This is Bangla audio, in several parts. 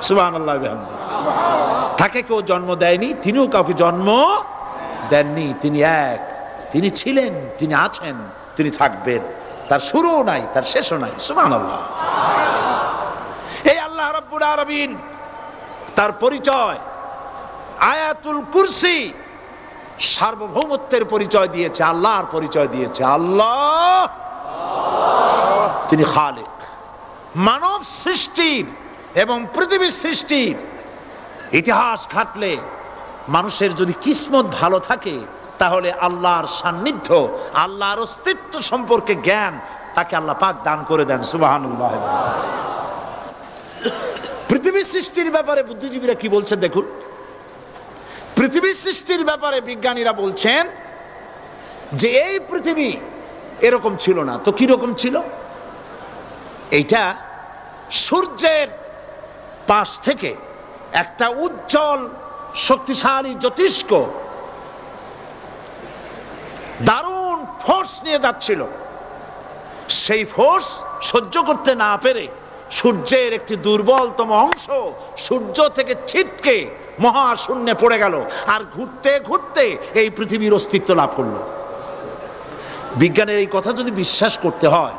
সুবহানাল্লাহ বিহামদিহি। তাকে কেউ জন্ম দেয়নি, তিনিও কাউকে জন্ম দেননি। তিনি এক, তিনি ছিলেন, তিনি আছেন, তিনি থাকবেন। তার শুরুও নাই, তার শেষও নাই। সুবহানাল্লাহ। এই আল্লাহ রাব্বুল আলামিন তার পরিচয় আয়াতুল কুরসি সার্বভৌমত্বের পরিচয় দিয়েছে, আল্লাহর পরিচয় দিয়েছে। আল্লাহ তিনি খালিক। মানব সৃষ্টির এবং পৃথিবীর সৃষ্টির ইতিহাস ঘাটলে মানুষের যদি কিসমত ভালো থাকে তাহলে আল্লাহর সান্নিধ্য, আল্লাহর অস্তিত্ব সম্পর্কে জ্ঞান তাকে আল্লাহ পাক দান করে দেন। সুবহানাল্লাহ। পৃথিবীর সৃষ্টির ব্যাপারে বুদ্ধিজীবীরা কি বলছেন দেখুন। পৃথিবীর সৃষ্টির ব্যাপারে বিজ্ঞানীরা বলছেন যে এই পৃথিবী এরকম ছিল না। তো কি রকম ছিল? এইটা সূর্যের পাশ থেকে একটা উজ্জ্বল শক্তিশালী জ্যোতিষ্ক দারুণ ফোর্স নিয়ে যাচ্ছিল। সেই ফোর্স সহ্য করতে না পেরে সূর্যের একটি দুর্বলতম অংশ সূর্য থেকে ছিটকে মহাশূন্যে পড়ে গেল, আর ঘুরতে ঘুরতে এই পৃথিবীর অস্তিত্ব লাভ করলো। বিজ্ঞানের এই কথা যদি বিশ্বাস করতে হয়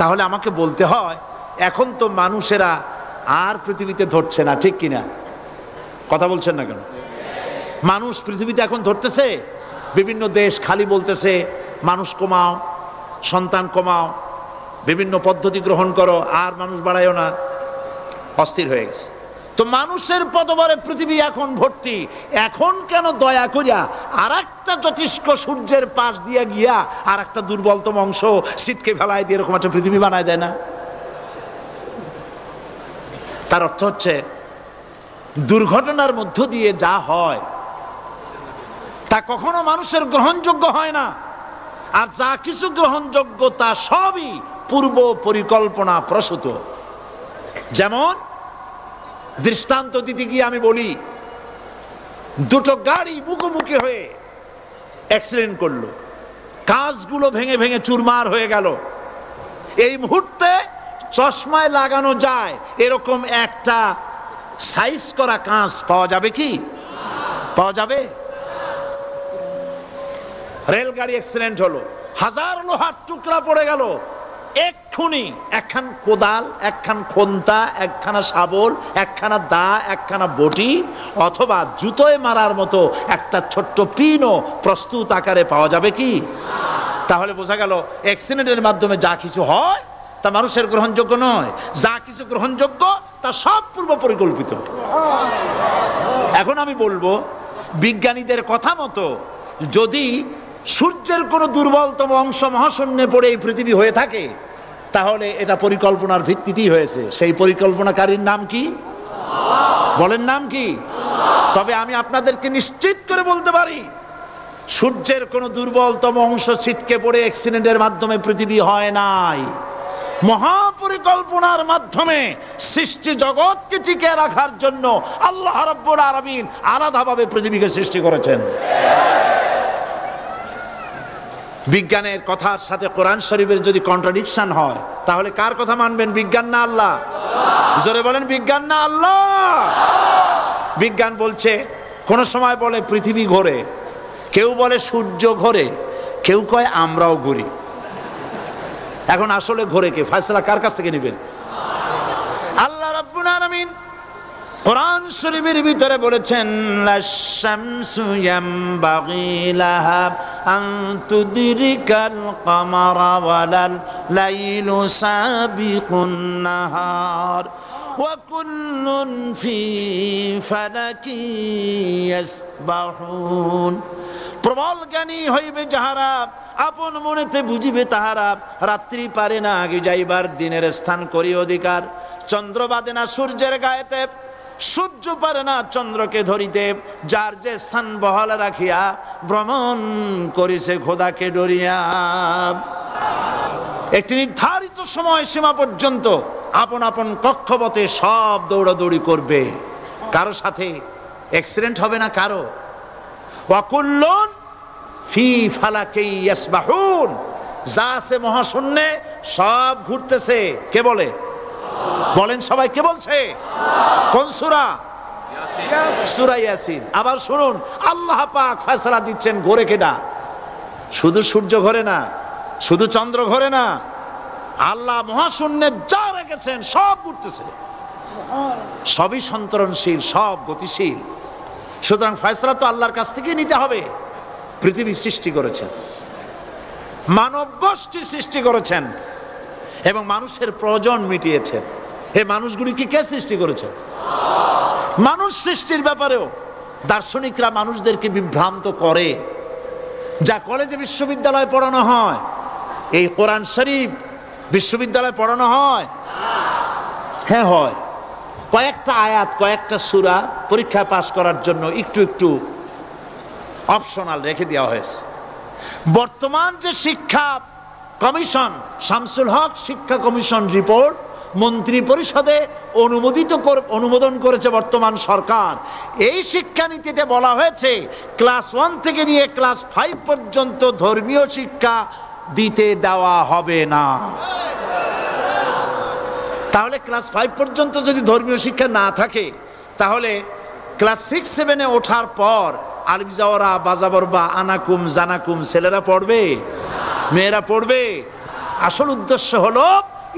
তাহলে আমাকে বলতে হয় এখন তো মানুষেরা আর পৃথিবীতে ধরছে না, ঠিক কিনা? কথা বলছেন না কেন? মানুষ পৃথিবীতে এখন ধরতেছে। বিভিন্ন দেশ খালি বলতেছে মানুষ কমাও, সন্তান কমাও, বিভিন্ন পদ্ধতি গ্রহণ করো, আর মানুষ বাড়ায়ও না, অস্থির হয়ে গেছে। তো মানুষের পদবরে পৃথিবী এখন ভর্তি। এখন কেন দয়া করিয়া আর একটা জ্যোতিষ্ক সূর্যের পাশ দিয়ে গিয়া আর একটা দুর্বলতম অংশ ছিটকে ফেলায় দিয়ে এরকম একটা পৃথিবী বানায় দেয় না? তার অর্থ হচ্ছে দুর্ঘটনার মধ্য দিয়ে যা হয় তা কখনো মানুষের গ্রহণযোগ্য হয় না, আর যা কিছু গ্রহণযোগ্য তা সবই পূর্ব পরিকল্পনা প্রসূত। যেমন দৃষ্টান্ত দিতে গিয়ে আমি বলি, দুটো গাড়ি মুখোমুখি হয়ে অ্যাক্সিডেন্ট করলো, কাঁচগুলো ভেঙে ভেঙে চুরমার হয়ে গেল। এই মুহূর্তে চশমায় লাগানো যায় এরকম একটা সাইজ করা কাঁচ পাওয়া যাবে কি? পাওয়া যাবে? রেলগাড়ি অ্যাক্সিডেন্ট হলো, হাজার লোহার টুকরা পড়ে গেল, এক্ষুনি একখান কোদাল, একখান খন্তা, একখানা শাবল, একখানা দা, একখানা বটি অথবা জুতোয় মারার মতো একটা ছোট্ট পিনও প্রস্তুত আকারে পাওয়া যাবে কি? তাহলে বোঝা গেল অ্যাক্সিডেন্টের মাধ্যমে যা কিছু হয় তা মানুষের গ্রহণযোগ্য নয়, যা কিছু গ্রহণযোগ্য তা সব পূর্ব পরিকল্পিত। এখন আমি বলবো বিজ্ঞানীদের কথা মতো যদি সূর্যের কোনো দুর্বলতম অংশ মহাশূন্যে পড়ে এই পৃথিবী হয়ে থাকে তাহলে এটা পরিকল্পনার ভিত্তিতেই হয়েছে। সেই পরিকল্পনাকারীর নাম কি? বলেন নাম কি? তবে আমি আপনাদেরকে নিশ্চিত করে বলতে পারি সূর্যের কোনো দুর্বলতম অংশ ছিটকে পড়ে অ্যাক্সিডেন্টের মাধ্যমে পৃথিবী হয় নাই। মহাপরিকল্পনার মাধ্যমে সৃষ্টি জগৎকে টিকে রাখার জন্য আল্লাহ রাব্বুল আলামিন আলাদাভাবে পৃথিবীকে সৃষ্টি করেছেন। বিজ্ঞানের কথার সাথে কোরআন শরীফের যদি কন্ট্রাডিকশন হয় তাহলে কার কথা মানবেন? বিজ্ঞান না আল্লাহ? জোরে বলেন বিজ্ঞান না আল্লাহ? বিজ্ঞান বলছে, কোন সময় বলে পৃথিবী ঘোরে, কেউ বলে সূর্য ঘোরে, কেউ কয় আমরাও ঘুরি। এখন আসলে ঘোরে কে? ফয়সালা কার কাছ থেকে নেবেন? আল্লাহ রাব্বুল আলামিন কোরআন শরীফের ভিতরে বলেছেন, লাশ-শামসু ইয়ামবাগি লাহা আন তুদরিকাল কামারা ওয়ালাল লাইলু সাবিকুন নাহার ওয়া কুল্লুন ফি ফালাকি ইয়াসবাহুন। প্রবল জ্ঞানী হইবে যাহারা, আপন মনেতে বুঝিবে তাহারা, রাত্রি পারে না আগে যাইবার, দিনের স্থান করি অধিকার। চন্দ্র বাদে না সূর্যের গায়েতে, সূর্য পারে না চন্দ্রকে ধরিতে, যার যে স্থান বহাল রাখিয়া ভ্রমণ করিছে খোদাকে ডরিয়া। একটি নির্ধারিত সময় সীমা পর্যন্ত আপন আপন কক্ষপথে সব দৌড়াদৌড়ি করবে, কারো সাথে অ্যাক্সিডেন্ট হবে না কারো। ওয়াকুল্লুন ফি ফালাকি ইয়াসবাহুন, যা আছে মহাশূন্যে সব ঘুরতেছে। কে বলে? বলেন সবাই, কে বলছে? কোন সূরা? সূরা ইয়াসিন। আবার শুনুন, আল্লাহ পাক ফয়সালা দিচ্ছেন ঘোরে কেডা? শুধু সূর্য ঘোরে না, শুধু চন্দ্র ঘোরে না, আল্লাহ মহাশূন্যে যা রেখেছেন সব ঘুরতেছে, সবই সন্তরণশীল, সব গতিশীল। সুতরাং ফয়সালা তো আল্লাহর কাছ থেকে নিতে হবে। পৃথিবী সৃষ্টি করেছেন, মানব গোষ্ঠী সৃষ্টি করেছেন এবং মানুষের প্রয়োজন মিটিয়েছেন। এই মানুষগুলিকে কে সৃষ্টি করেছেন? মানুষ সৃষ্টির ব্যাপারেও দার্শনিকরা মানুষদেরকে বিভ্রান্ত করে। যা কলেজে বিশ্ববিদ্যালয়ে পড়ানো হয়, এই কোরআন শরীফ বিশ্ববিদ্যালয়ে পড়ানো হয়? হ্যাঁ হয়। কয়েকটা আয়াত, কয়েকটা সূরা পরীক্ষায় পাশ করার জন্য একটু একটু অপশনাল রেখে দেওয়া হয়েছে। বর্তমান যে শিক্ষা কমিশন, শামসুল হক শিক্ষা কমিশন রিপোর্ট মন্ত্রী পরিষদে অনুমোদন করেছে বর্তমান সরকার। এই শিক্ষানীতিতে বলা হয়েছে ক্লাস 1 থেকে নিয়ে ক্লাস 5 পর্যন্ত ধর্মীয় শিক্ষা দিতে দেওয়া হবে না। তাহলে ক্লাস 5 পর্যন্ত যদি ধর্মীয় শিক্ষা না থাকে, তাহলে ক্লাস 6-7-এ ওঠার পর আলিফ জাওরা বাজাবরবা আনাকুম জানাকুম ছেলেরা পড়বে? মেয়েরা পড়বে? আসল উদ্দেশ্য হলো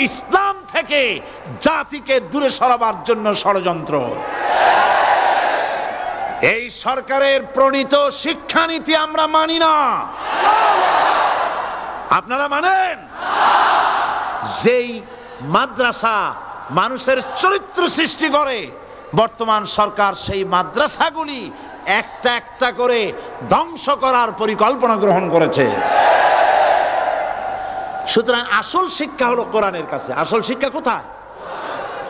ইসলাম থেকে জাতিকে দূরে সরাবার জন্য ষড়যন্ত্র। এই সরকারের প্রণীত শিক্ষানীতি আমরা মানি না। আপনারা মানেন? যেই মাদ্রাসা মানুষের চরিত্র সৃষ্টি করে, বর্তমান সরকার সেই মাদ্রাসাগুলি একটা একটা করে ধ্বংস করার পরিকল্পনা গ্রহণ করেছে। সুতরাং আসল শিক্ষা হলো কোরআনের কাছে। আসল শিক্ষা কোথায়?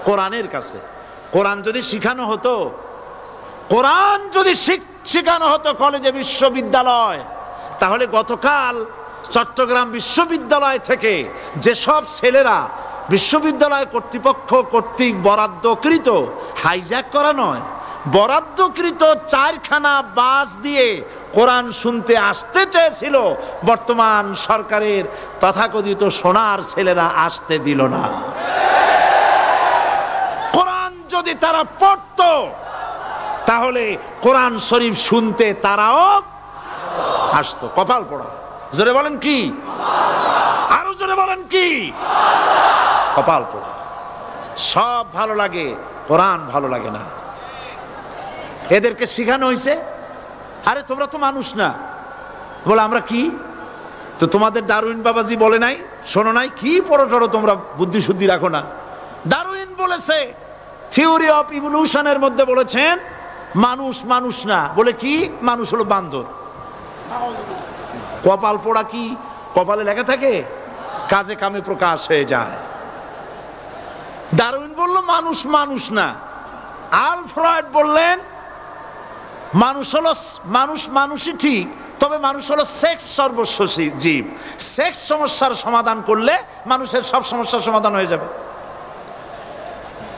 কোরআনের কাছে। কোরআন যদি শিখানো হতো, কোরআন যদি শিখানো হতো কলেজে বিশ্ববিদ্যালয়, তাহলে গতকাল চট্টগ্রাম বিশ্ববিদ্যালয় থেকে যেসব ছেলেরা বিশ্ববিদ্যালয় কর্তৃপক্ষ কর্তৃক বরাদ্দকৃত, হাইজ্যাক করা নয়, বরাদ্দকৃত 4খানা বাস দিয়ে কোরআন শুনতে আসতে চেয়েছিল, বর্তমান সরকারের তথাকথিত সোনার ছেলেরা আসতে দিল না। কোরআন যদি তারা পড়তো, তাহলে কোরআন শরীফ শুনতে তারাও আসতো। কপাল পোড়া। জোরে বলেন কি? আরো জোরে বলেন কি? কপাল পোড়া। সব ভালো লাগে, কোরআন ভালো লাগে না। এদেরকে শিখানো হয়েছে, আরে তোমরা তো মানুষ না। বলে আমরা কি? তো তোমাদের ডারউইন বাবাজি বলে নাই, শোনো নাই? কি পড়ো টড়ো তোমরা, বুদ্ধি শুদ্ধি রাখো না। ডারউইন বলেছে, থিওরি অফ ইভলিউশনের মধ্যে বলেছেন মানুষ মানুষ না। বলে কি? মানুষ হলো বান্দর। কপাল পোড়া। কি কপালে লেখা থাকে? কাজে কামে প্রকাশ হয়ে যায়। ডারউইন বলল মানুষ মানুষ না। আল ফ্রয়েড বললেন মানুষ হলো মানুষ, মানুষই ঠিক, তবে মানুষ হলো সেক্স সর্বস্ব জীব। সেক্স সমস্যার সমাধান করলে মানুষের সব সমস্যার সমাধান হয়ে যাবে।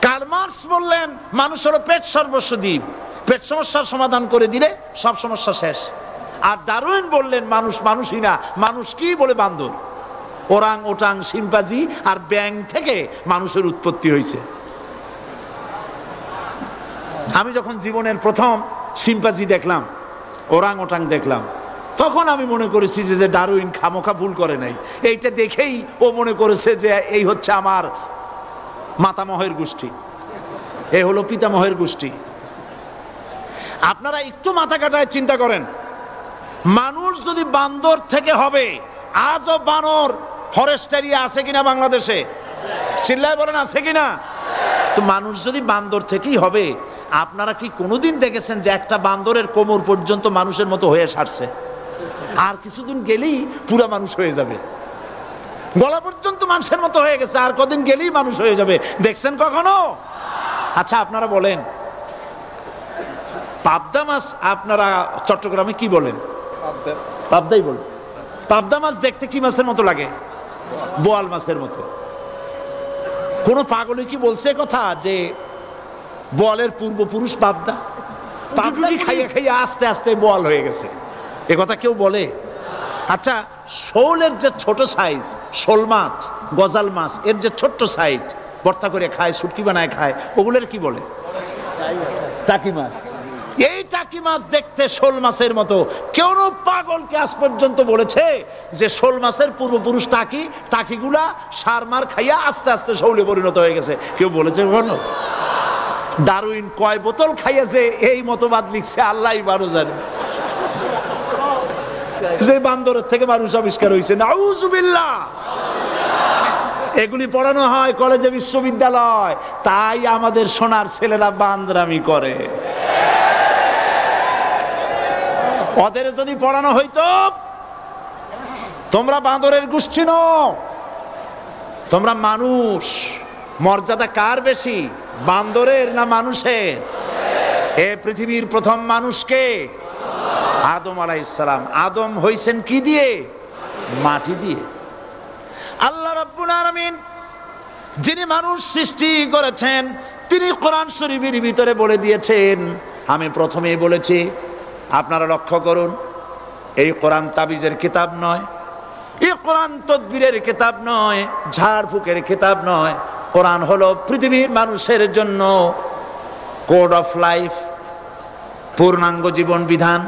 কার্ল মার্কস বললেন মানুষ হলো পেট সর্বস্ব জীব, পেট সমস্যার সমাধান করে দিলে সব সমস্যা শেষ। আর ডারউইন বললেন মানুষ মানুষই না, মানুষ কি? বলে বান্দর। ওরাং ওটাং শিম্পাজি আর ব্যাং থেকে মানুষের উৎপত্তি হয়েছে। আমি যখন জীবনের প্রথম শিম্পাজি দেখলাম, ওরাং ওটাং দেখলাম, তখন আমি মনে করেছি যে ডারউইন খামোখা ভুল করে নাই। এইটা দেখেই ও মনে করেছে যে এই হচ্ছে আমার মাতামহের গোষ্ঠী, এই হলো পিতামহের গোষ্ঠী। আপনারা একটু মাথা কাটায় চিন্তা করেন, মানুষ যদি বান্দর থেকে হবে, আজও বানর ফরেস্ট এরিয়া আছে কিনা বাংলাদেশে? চিল্লায় বলেন আছে কিনা? তো মানুষ যদি বান্দর থেকেই হবে, আপনারা কি কোনোদিন দেখেছেন যে একটা বান্দরের কোমর পর্যন্ত মানুষের মতো হয়ে সারছে? আর কিছুদিন গেলেই পুরা মানুষ হয়ে যাবে। গলা পর্যন্ত মানুষের মতো হয়ে গেছে, আর কদিন গেলেই মানুষ হয়ে যাবে। দেখছেন কখনো? আচ্ছা আপনারা বলেন, পাবদা মাছ আপনারা চট্টগ্রামে কি বলেন? পাবদাই বলেন। পাবদা মাছ দেখতে কি মাছের মতো লাগে? বোয়াল মাছের মতো। কোন পাগলে কি বলছে কথা যে বোয়ালের পূর্বপুরুষ পাবদা? পাবদা খাইয়া খাইয়া আস্তে আস্তে বোয়াল হয়ে গেছে, এ কথা কেউ বলে? আচ্ছা, শোলের যে ছোট সাইজ, শোল মাছ, গজাল মাছ, এর যে ছোট্ট সাইজ ভর্তা করে খায়, শুটকি বানায় খায়, ওগুলোর কি বলে? টাকি মাছ। এই টাকি মাছ দেখতে শোল মাছের মতো। কেউ পাগলকে আজ পর্যন্ত বলেছে যে শোল মাছের পূর্বপুরুষ টাকি, টাকিগুলা সার মার খাইয়া আস্তে আস্তে শৌলে পরিণত হয়ে গেছে? কেউ বলেছে কখনো? ডারউইন কয় বোতল খাইয়া যে এই মতবাদ লিখছে আল্লাহই ভালো জানে। যে বান্দরের থেকে মানুষ আবিষ্কার হয়েছে, নাউজুবিল্লাহ। এগুলি পড়ানো হয় কলেজে, বিশ্ববিদ্যালয়, তাই আমাদের সোনার ছেলেরা বান্দরামি করে। ওদের যদি পড়ানো হইতো তোমরা বান্দরের গোষ্ঠী নও, তোমরা মানুষ। মর্যাদা কার বেশি, বান্দরের না মানুষের? এ পৃথিবীর প্রথম মানুষকে আদম আলাইহিস সালাম। আদম হইছেন কি দিয়ে? মাটি দিয়ে। আল্লাহ রাব্বুল আলামিন যিনি মানুষ সৃষ্টি করেছেন, তিনি কোরআন শরীফের ভিতরে বলে দিয়েছেন, আমি প্রথমেই বলেছি, আপনারা লক্ষ্য করুন, এই কোরআন তাবিজের কিতাব নয়, এই কোরআন তদবিরের কিতাব নয়, ঝাড়ফুঁকের কিতাব নয়। কোরআন হলো পৃথিবীর মানুষের জন্য কোড অফ লাইফ, পূর্ণাঙ্গ জীবন বিধান।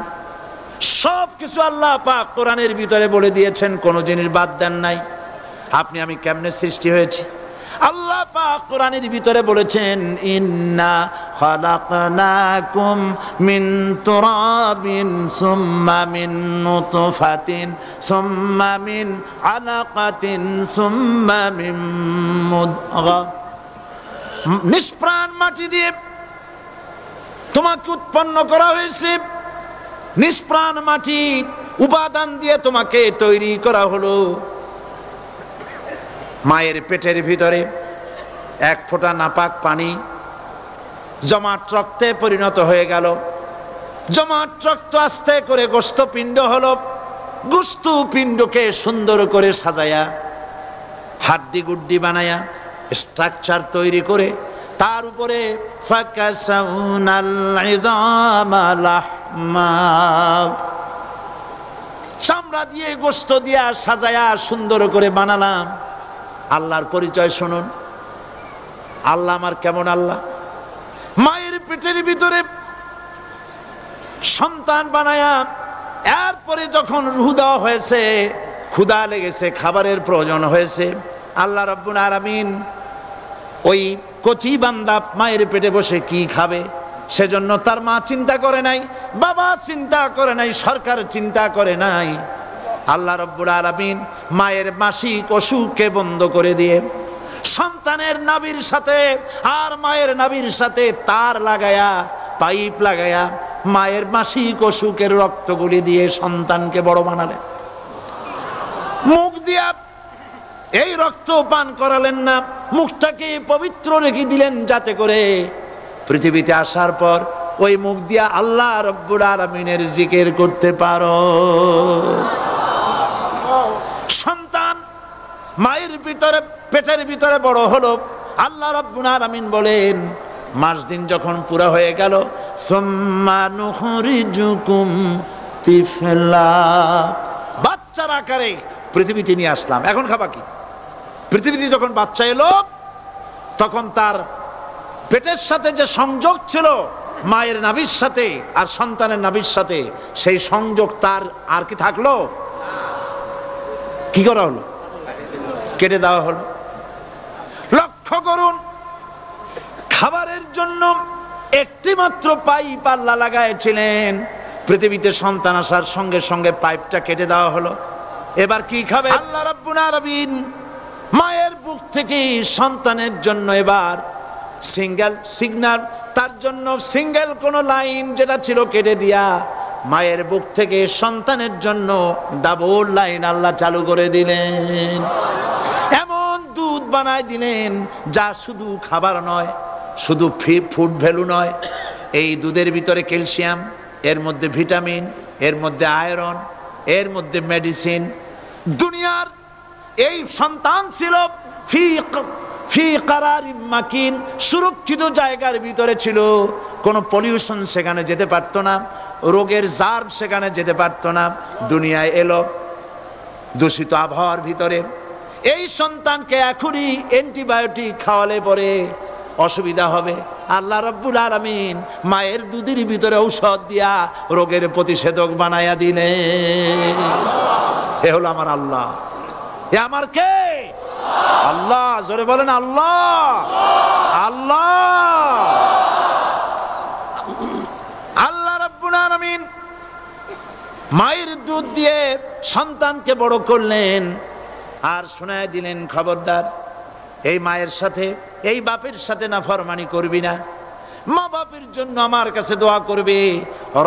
সব কিছু আল্লাহ পাক কোরআনের ভিতরে বলে দিয়েছেন, কোনো জিনিস বাদ দেন নাই। আপনি আমি কেমনে সৃষ্টি হয়েছি আল্লাহ পাক কোরআনের ভিতরে বলেছেন, ইন্না খালাকনাকুম মিন তুরাবিন সুম্মা মিন নুতফাতিন সুম্মা মিন আলাকাতিন সুম্মা মিন মুদগা। নিষ্প্রাণ মাটি দিয়ে তোমাকে উৎপন্ন করা হয়েছে, নিষ্প্রাণ মাটির উপাদান দিয়ে তোমাকে তৈরি করা হলো। মায়ের পেটের ভিতরে এক ফোঁটা নাপাক পানি জমাট রক্তে পরিণত হয়ে গেল। জমাট রক্ত আস্তে করে গোস্ত পিণ্ড হলো। গোস্ত পিণ্ডকে সুন্দর করে সাজায়া, হাড্ডি গুড্ডি বানায়া, স্ট্রাকচার তৈরি করে তার উপরে ফাকাসাউনাল ইযামা লাহমা, চামড়া দিয়ে গোস্ত দিয়া সাজায়া সুন্দর করে বানালাম। আল্লাহর পরিচয় শুনুন, আল্লাহ আমার কেমন আল্লাহ। মায়ের পেটের ভিতরে সন্তান বানায়া, এরপরে যখন রূহ দেওয়া হয়েছে, ক্ষুধা লেগেছে, খাবারের প্রয়োজন হয়েছে, আল্লাহ রাব্বুল আলামিন ওই কচি বান্দা মায়ের পেটে বসে কি খাবে, সেজন্য তার মা চিন্তা করে নাই, বাবা চিন্তা করে নাই, সরকার চিন্তা করে নাই। আল্লাহ রাব্বুল আলামিন মায়ের মাসিক অসুখকে বন্ধ করে দিয়ে সন্তানের নাভির সাথে আর মায়ের নাভির সাথে তার লাগায়া, পাইপ লাগায়া মায়ের মাসিক অসুখের রক্তগুলি দিয়ে সন্তানকে বড় বানালেন। মুখ দিয়া এই রক্ত পান করালেন না, মুখটাকে পবিত্র রেখে দিলেন যাতে করে পৃথিবীতে আসার পর ওই মুখ দিয়া আল্লাহ রাব্বুল আলামিনের জিকির করতে পারো। সন্তান মায়ের ভিতরে, পেটের ভিতরে বড় হলো। আল্লাহ রাব্বুল আলামিন বলেন, মাস দিন যখন পুরা হয়ে গেল, সুম্মা নুখরিজুকুম তিফলা, বাচ্চার আকারে পৃথিবীতে নিয়ে আসলাম। এখন খাবা কি? পৃথিবীতে যখন বাচ্চা এলো, তখন তার পেটের সাথে যে সংযোগ ছিল মায়ের নাভির সাথে আর সন্তানের নাভির সাথে, সেই সংযোগ তার আর কি থাকলো? কি করা হলো? কেটে দেওয়া হলো। লক্ষ্য করুন, খাবারের জন্য একটি মাত্র পাইপ আল্লাহ লাগাইছিলেন, পৃথিবীতে সন্তান আসার সঙ্গে সঙ্গে পাইপটা কেটে দেওয়া হলো। এবার কি খাবে? আল্লাহ রাব্বুল আলামিন মায়ের বুক থেকে সন্তানের জন্য এবার সিঙ্গেল সিগন্যাল, তার জন্য সিঙ্গেল কোন লাইন যেটা ছিল কেটে দিয়া মায়ের বুক থেকে সন্তানের জন্য ডাবল লাইন আল্লাহ চালু করে দিলেন। এমন দুধ বানায় দিলেন যা শুধু খাবার নয়, শুধু ফুড ভ্যালু নয়। এই দুধের ভিতরে ক্যালসিয়াম, এর মধ্যে ভিটামিন, এর মধ্যে আয়রন, এর মধ্যে মেডিসিন। দুনিয়ার এই সন্তান ছিল ফি কারারিম মাকিন, সুরক্ষিত জায়গার ভিতরে ছিল। কোনো পলিউশন সেখানে যেতে পারতো না, রোগের জার্ম সেখানে যেতে পারতো না। দুনিয়ায় এলো দূষিত আবহাওয়ার ভিতরে। এই সন্তানকে এখনই অ্যান্টিবায়োটিক খাওয়ালে পরে অসুবিধা হবে। আল্লাহ রাব্বুল আলামিন মায়ের দুধের ভিতরে ঔষধ দিয়া রোগের প্রতিষেধক বানায়া দিলেন। এ হলো আমার আল্লাহ। এ আমার কে? আল্লাহ। জোরে বলেন আল্লাহ। আল্লাহ আল্লাহ রাব্বুল আলামিন মায়ের দুধ দিয়ে সন্তানকে বড় করলেন আর শোনায় দিলেন, খবরদার এই মায়ের সাথে এই বাপের সাথে নাফরমানি করবি না। মা বাপের জন্য আমার কাছে দোয়া করবে,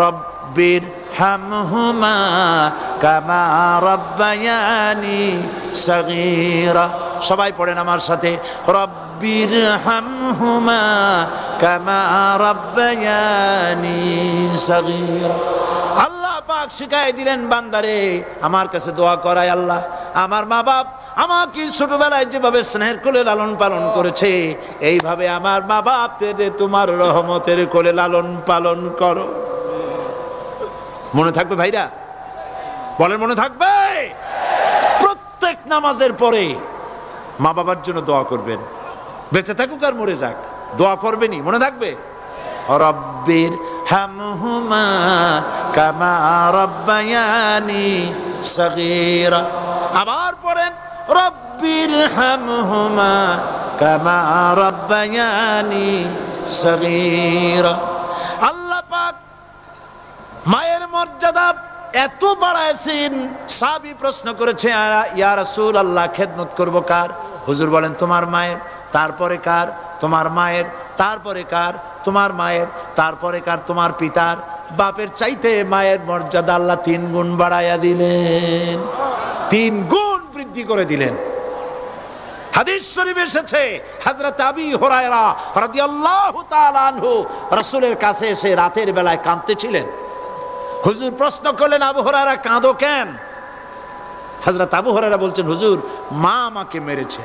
রব্বির হামহুমা কামা রাব্বায়ানি সাগীরা। সবাই পড়েন আমার সাথে, রব্বির হামহুমা কামা রাব্বায়ানি সাগীরা। আল্লাহ পাক শিখাই দিলেন, বান্দারে আমার কাছে দোয়া করায় আল্লাহ, আমার মা বাপ আমাকে ছোটবেলায় যেভাবে স্নেহের কোলে লালন পালন করেছে, এইভাবে আমার মা বাপদের তোমার রহমতের কোলে লালন পালন করো। মনে থাকবে ভাইরা? বলেন মনে থাকবে? প্রত্যেক নামাজের পরে মা বাবার জন্য দোয়া করবেন, বেঁচে থাকুক আর মরে যাক, দোয়া করবেনই। মনে থাকবে? রব্বির হামহুমা কামা রাব্বায়ানি সাগীরা। আবার পড়েন, রব্বির হামহুমা কামা রাব্বায়ানি সাগীরা। আল্লাহ পাক মায়ের মর্যাদা এত বাড়াইছেন, সাহাবী প্রশ্ন করেছে, ইয়া রাসূলুল্লাহ খেদমত করব কার? হুজুর বলেন, তোমার মায়ের, তারপরে কার? তোমার মায়ের, তারপরে কার? তোমার মায়ের, তারপরে কার? তোমার পিতার। বাপের চাইতে মায়ের মর্যাদা আল্লাহ 3 গুণ বাড়াইয়া দিলেন, 3 গুণ বৃদ্ধি করে দিলেন। হাদিস শরীফে এসেছে, হযরত আবী হুরায়রা রাদিয়াল্লাহু তাআলা আনহু রাসূলের কাছে এসে রাতের বেলায় কাঁদতেছিলেন। হুজুর প্রশ্ন করলেন, আবু হুরায়রা কাঁদো কেন? হযরত আবু হুরায়রা বলছেন, হুজুর মা আমাকে মেরেছে।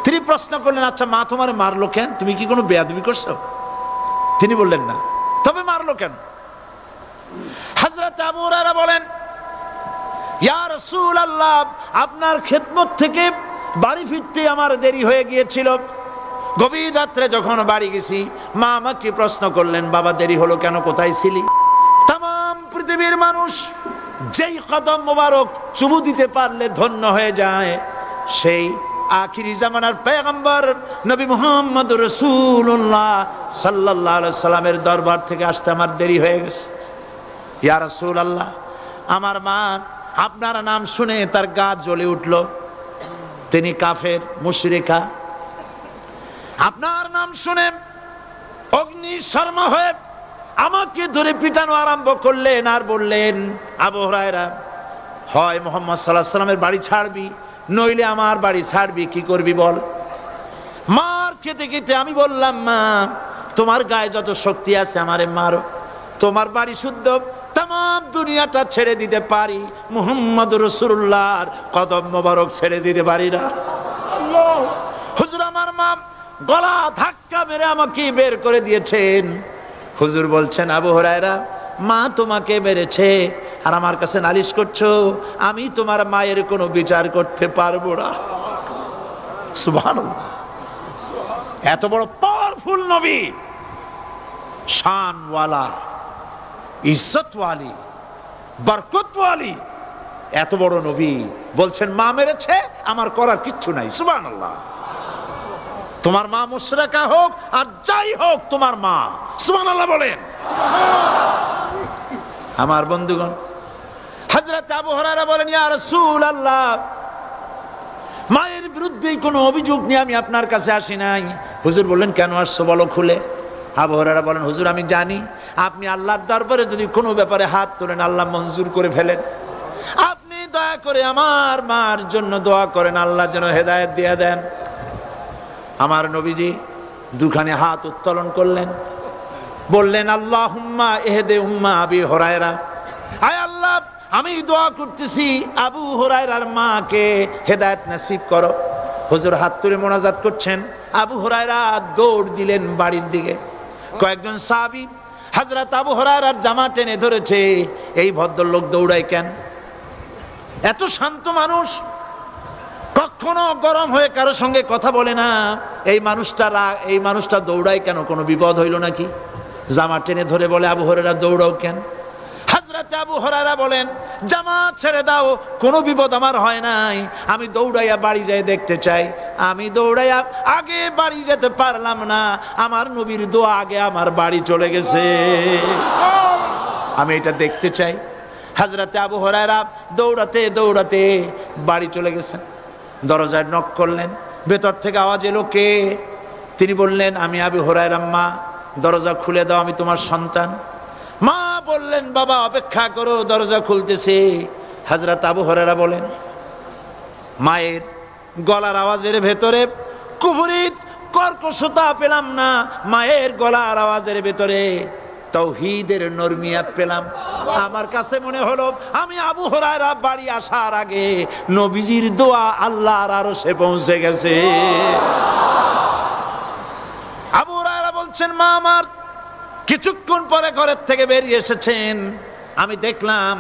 তিনি প্রশ্ন করলেন, আচ্ছা মা তোমারে মারলো কেন? তুমি কি কোনো বেয়াদবি করছো? তিনি বললেন না। তবে মারলো কেন? হযরত আবু হুরায়রা বলেন, ইয়া রাসূলুল্লাহ আপনার খেদমত থেকে বাড়ি ফিরতে আমার দেরি হয়ে গিয়েছিল। গভীর রাত্রে যখন বাড়ি গেছি, মা আমাকে প্রশ্ন করলেন, বাবা দেরি হলো কেন, কোথায় ছিলি? তাম পৃথিবীর মানুষ যেই কদম মোবারক চুমু দিতে পারলে ধন্য হয়ে যায়, সেই আখিরি জামানার পয়গম্বর নবী মুহাম্মদ রাসূলুল্লাহ সাল্লাল্লাহু আলাইহি সাল্লামের দরবার থেকে আসতে আমার দেরি হয়ে গেছে। ইয়া রাসূলুল্লাহ আমার মা আপনার নাম শুনে তার গা জ্বলে উঠল, তিনি কাফের মুশরিকা। আপনার নাম শুনে অগ্নি শর্মা হয়ে আমাকে ধরে পিটানো আরম্ভ করলেন আর বললেন, আবু হুরায়রা হয় মুহাম্মদ সাল্লাল্লাহু আলাইহি সাল্লামের বাড়ি ছাড়বি, নইলে আমার বাড়ি ছাড়বি, কি করবি বল? মার খেতে খেতে আমি বললাম, মা তোমার গায়ে যত শক্তি আছে আমারে মারো, তোমার বাড়ি শুদ্ধ, তাম দুনিয়াটা ছেড়ে দিতে পারি, মুহাম্মদ রাসূলুল্লাহর কদম মোবারক ছেড়ে দিতে পারি না। হুজুর আমার মা গলা ধাক্কা মেরে আমাকে বের করে দিয়েছেন। হুজুর বলছেন, আবু হুরায়রা মা তোমাকে মেরেছে আর আমার কাছে নালিশ করছো, আমি তোমার মায়ের কোনো বিচার করতে পারবো না। সুবহানাল্লাহ। এত বড় পাওয়ারফুল নবী, শানওয়ালা, ইজ্জতওয়ালি, বরকতওয়ালি, এত বড় নবী বলছেন মা মেরেছে, আমার করার কিচ্ছু নাই। সুবহানাল্লাহ। তোমার মা মুশরিকা হোক আর যাই হোক, তোমার মা। সুবহানাল্লাহ বলেন। আমার বন্ধুগণ, হযরত আবু হুরায়রা বলেন, ইয়া রাসূলুল্লাহ মায়ের বিরুদ্ধে কোনো অভিযোগ নিয়ে আমি আপনার কাছে আসি নাই। হুজুর বললেন, কেন আসছো বলো খুলে। আবু হুরায়রা বলেন, হুজুর আমি জানি আপনি আল্লাহর দরবারে যদি কোনো ব্যাপারে হাত তোলেন আল্লাহ মঞ্জুর করে ফেলেন। আপনি দয়া করে আমার মার জন্য দোয়া করেন, আল্লাহ যেন হেদায়েত দিয়ে দেন। আমার নবীজি দুখানে হাত উত্তোলন করলেন, বললেন, আল্লাহুম্মা ইহদি উম্মা আবি হুরায়রা, আয় আল্লাহ আমি দোয়া করতেছি আবু হুরায়রার মাকে হেদায়েত নসিব করো। হুজুর হাত তুলে মোনাজাত করছেন, আবু হুরায়রা দৌড় দিলেন বাড়ির দিকে। কয়েকজন সাহাবী হযরত আবু হুরায়রার জামা টেনে ধরেছে, এই ভদ্রলোক দৌড়ায় কেন? এত শান্ত মানুষ, কখন কখনো গরম হয়ে কারো সঙ্গে কথা বলে না। এই মানুষটা দৌড়ায় কেন? কোনো বিপদ হইল নাকি? জামা টেনে ধরে বলে, আবু হুরায়রা দৌড়াও কেন? হযরতে আবু হুরায়রা বলেন, জামা ছেড়ে দাও, কোনো বিপদ আমার হয় নাই, আমি দৌড়াইয়া বাড়ি যাই দেখতে চাই। আমি দৌড়াইয়া আগে বাড়ি যেতে পারলাম না, আমার নবীর দোয়া আগে আমার বাড়ি চলে গেছে, আমি এটা দেখতে চাই। হযরতে আবু হুরায়রা দৌড়াতে দৌড়াতে বাড়ি চলে গেছেন। দরজায় নক করলেন, ভেতর থেকে আওয়াজ এলো, কে? তিনি বললেন, আমি আবু হুরায়রা। মা, দরজা খুলে দাও, আমি তোমার সন্তান। মা বললেন, বাবা অপেক্ষা করো, দরজা খুলতেছে। হযরত আবু হুরায়রা বলেন, মায়ের গলার আওয়াজের ভেতরে কুফরিত কর্কশতা পেলাম না, মায়ের গলার আওয়াজের ভেতরে তাওহীদের নরমিয়াত পেলাম। আমার কাছে মনে হলো আমি আবু হুরায়রা বাড়ি আসার আগে নবীজির দোয়া আল্লাহর আরশে পৌঁছে গেছে। আবু হুরায়রা বলছেন, মা আমার কিছুক্ষণ পরে ঘরের থেকে বেরিয়ে এসেছেন, আমি দেখলাম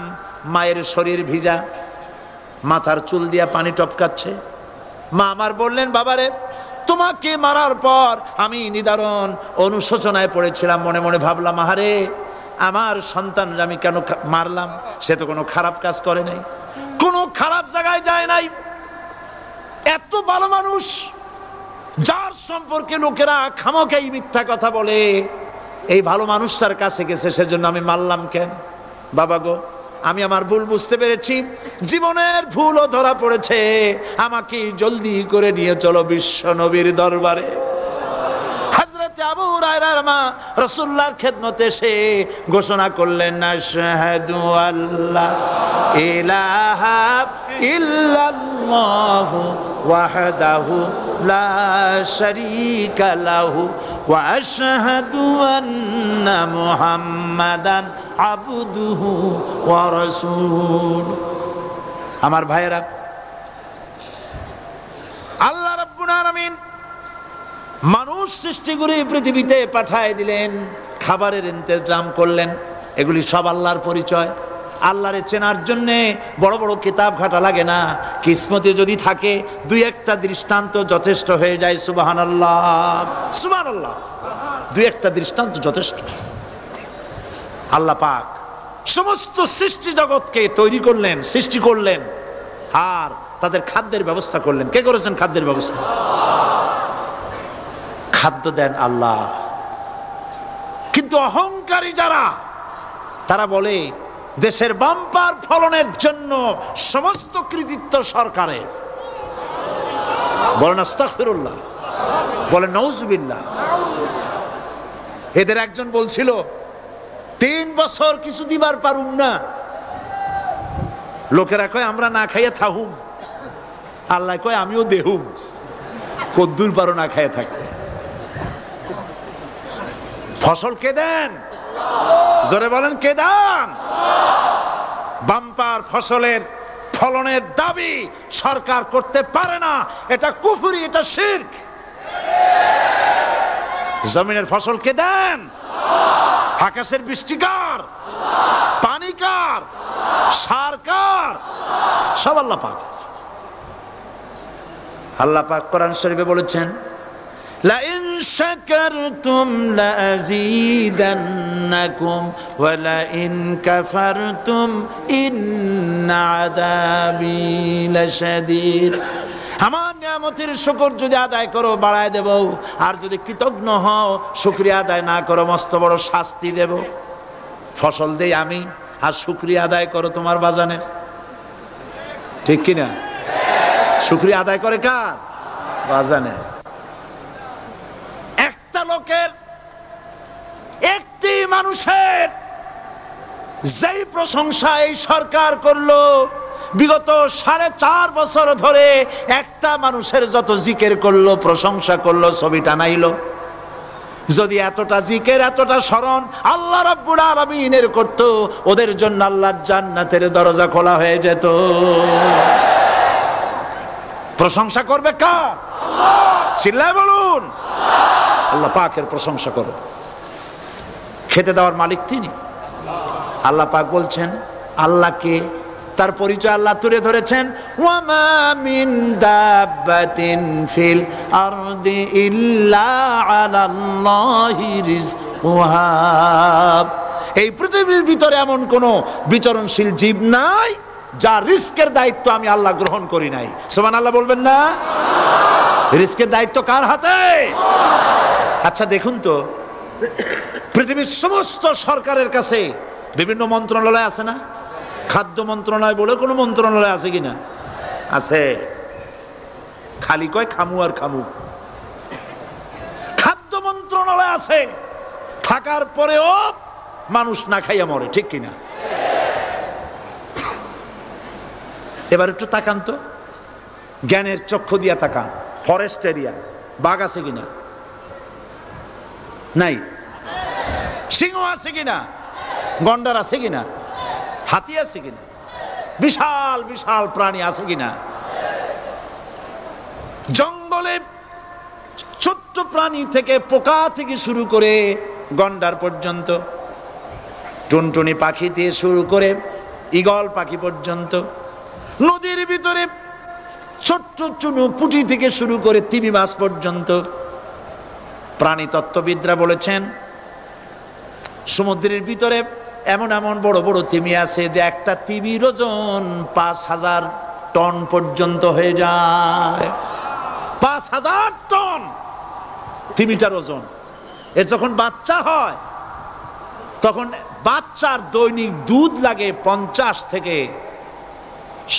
মায়ের শরীর ভিজা, মাথার চুল দিয়া পানি টপকাচ্ছে। মা আমার বললেন, বাবারে তোমাকে মারার পর আমি নিদারুণ অনুশোচনায় পড়েছিলাম, মনে মনে ভাবলাম, আহারে আমার সন্তানরা আমি কেন মারলাম? সে তো কোনো খারাপ কাজ করে নাই, কোনো খারাপ জায়গায় যায় নাই, এত ভালো মানুষ যার সম্পর্কে লোকেরা খামোখাই মিথ্যা কথা বলে, এই ভালো মানুষটার কাছে গেছে, সেজন্য আমি মারলাম কেন? বাবা গো, আমি আমার ভুল বুঝতে পেরেছি, জীবনের ভুলও ধরা পড়েছে, আমাকে জলদি করে নিয়ে চলো বিশ্ব নবীর দরবারে। হযরতে আবু হুরায়রার মা রাসূলুল্লাহর খেদমতে এসে ঘোষণা করলেন, আশহাদু আল্লা ইলাহা ইল্লাল্লাহু ওয়াহদাহু লা শারীকা লাহু ওয়া আশহাদু আন্না মুহাম্মাদান আবদুহু ওয়া রাসূলুহু। আমার ভাইয়েরা, আল্লাহ রাব্বুল আলামিন মানুষ সৃষ্টি করে পৃথিবীতে পাঠায় দিলেন, খাবারের ইন্তজাম করলেন, এগুলি সব আল্লাহর পরিচয়। আল্লাহরে চেনার জন্য বড় বড় কিতাব ঘাটা লাগে না, কিসমতে যদি থাকে দুই একটা দৃষ্টান্ত যথেষ্ট হয়ে যায়। সুবহানাল্লাহ, সুবহানাল্লাহ, দুই একটা দৃষ্টান্ত যথেষ্ট। আল্লাহ পাক সমস্ত সৃষ্টি জগৎকে তৈরি করলেন, সৃষ্টি করলেন, আর তাদের খাদ্যের ব্যবস্থা করলেন। কে করেছেন খাদ্যের ব্যবস্থা? খাদ্য দেন আল্লাহ। কিন্তু অহংকারী যারা, তারা বলে দেশের বাম্পার ফলনের জন্য সমস্ত কৃতিত্ব সরকারের। বলেন আস্তাগফিরুল্লাহ, বলেন নাউজুবিল্লাহ। এদের একজন বলছিল, 3 বছর কিছু দিবার পারুম না, লোকেরা কয় আমরা না খাইয়া থাহুম, আল্লাহ কয় আমিও দেহুম, কদ্দুর পারো না খাইয়া থাকতে। ফসল কে দেন? জোরে বলেন, কে দেন? বাম্পার ফসলের ফলনের দাবি সরকার করতে পারে না, এটা কুফরি, এটা শিরক। জমিনের ফসল কে দেন? আকাশের বৃষ্টি কার? পানি কার? সার কার? সব আল্লাহ পাক। আল্লাহ পাক কোরআন শরীফে বলেছেন, লা ইন শাকারতুম লা আযীদান্নাকুম ওয়া লা ইন কাফারতুম ইন্না আযাবি লাশাদীদ। আমার নিয়ামতের শুকর যদি আদায় করো বাড়ায় দেব, আর যদি কৃতজ্ঞ হও শুকরিয়া আদায় না করো মস্ত বড় শাস্তি দেব। ফসল দেই আমি, আর শুকরিয়া আদায় করো তোমার বাজানের। ঠিক কিনা? শুকরিয়া আদায় করে কার? বাজানের। একটা লোকের, একটি মানুষের যেই প্রশংসা এই সরকার করলো, বিগত 4.5 বছর ধরে একটা মানুষের যত জিকির করলো, প্রশংসা করলো, ছবি টানাইলো, যদি এতটা জিকির এতটা স্মরণ আল্লাহ রাব্বুল আলামিনের করত, ওদের জন্য আল্লাহর জান্নাতের দরজা খোলা হয়ে যেত। প্রশংসা করবে কার? আল্লাহ। চিল্লায় বলুন, আল্লাহ পাকের প্রশংসা করো। খেতে দেওয়ার মালিক তিনি। আল্লাহ পাক বলছেন, আল্লাহকে তার পরিচয় আল্লাহ তুলে ধরেছেন, ওয়ামা মিন দাব্বাতিন ফিল আরদি ইল্লা আলাল্লাহি রিজকুহা। এই পৃথিবীর ভিতরে এমন কোন বিচরণশীল জীব নাই যার রিস্কের দায়িত্ব আমি আল্লাহ গ্রহণ করি নাই। সুবহানাল্লাহ বলবেন না? রিস্কের দায়িত্ব কার হাতে? আচ্ছা দেখুন তো, পৃথিবীর সমস্ত সরকারের কাছে বিভিন্ন মন্ত্রণালয় আছে না? খাদ্য মন্ত্রণালয় বলে কোনো মন্ত্রণালয় আছে কিনা? আছে। খালি কয় খামু আর খামু। খাদ্য মন্ত্রণালয় আছে, থাকার পরেও মানুষ না খাইয়া মরে, ঠিক কিনা? এবার একটু তাকান তো, জ্ঞানের চক্ষু দিয়া তাকান। ফরেস্ট এরিয়া, বাঘ আছে কিনা? নাই। সিংহ আছে কিনা? গন্ডার আছে কিনা? হাতি আছে কিনা? বিশাল বিশাল প্রাণী আছে কিনা? জঙ্গলে ছোট্ট প্রাণী থেকে, পোকা থেকে শুরু করে গন্ডার পর্যন্ত, টুনটুনি পাখি দিয়ে শুরু করে ঈগল পাখি পর্যন্ত, নদীর ভিতরে ছোট্ট চুনু পুঁটি থেকে শুরু করে তিমি মাছ পর্যন্ত। প্রাণী তত্ত্ববিদরা বলেছেন সমুদ্রের ভিতরে এমন এমন বড় বড় তিমি আছে যে একটা তিমির ওজন 5000 টন পর্যন্ত হয়ে যায়। 5000 টন তিমিটার ওজন। এর যখন বাচ্চা হয় তখন বাচ্চার দৈনিক দুধ লাগে 50 থেকে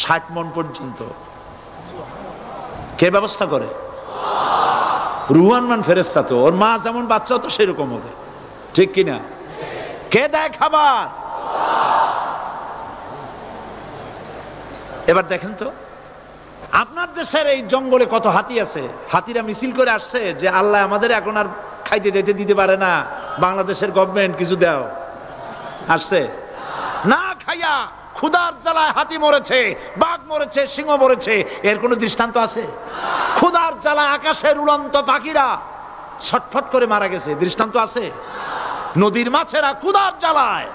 60 মণ পর্যন্ত। কে ব্যবস্থা করে? রুহান ফেরেশতা। তো ওর মা যেমন বাচ্চা তো সেরকম হবে, ঠিক কিনা? কে দেয় খাবার? এবার দেখেন তো, আপনার দেশের এই জঙ্গলে কত হাতি আছে। হাতিরা মিছিল করে আসছে যে আল্লাহ আমাদের এখন আর খাইতে যাইতে দিতে পারে না, বাংলাদেশের গভর্নমেন্ট কিছু দাও। আসছে না, খাইয়া ক্ষুধার জ্বালায় হাতি মরেছে, বাঘ মরেছে, সিংহ মরেছে। এর কোনো দৃষ্টান্ত আছে? ক্ষুধার জ্বালায় আকাশের উড়ন্ত পাখিরা ছটফট করে মারা গেছে, দৃষ্টান্ত আছে? নদীর মাছেরা ক্ষুধার জ্বালায়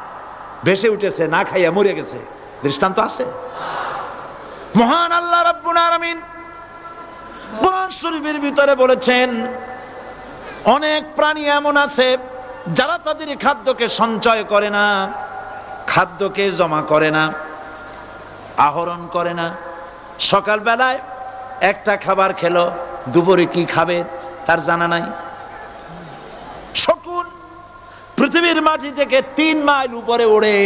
ভেসে উঠেছে, না খাইয়া মরে গেছে, দৃষ্টান্ত আছে? মহান আল্লাহ রাব্বুল আলামিন কোরআন শরীফের ভিতরে বলেছেন অনেক প্রাণী এমন আছে যারা তাদের খাদ্যকে সঞ্চয় করে না, খাদ্যকে জমা করে না, আহরণ করে না। সকালবেলায় একটা খাবার খেলো, দুপুরে কি খাবে তার জানা নাই। শকুন পৃথিবীর মাটি থেকে 3 মাইল উপরে ওড়ে,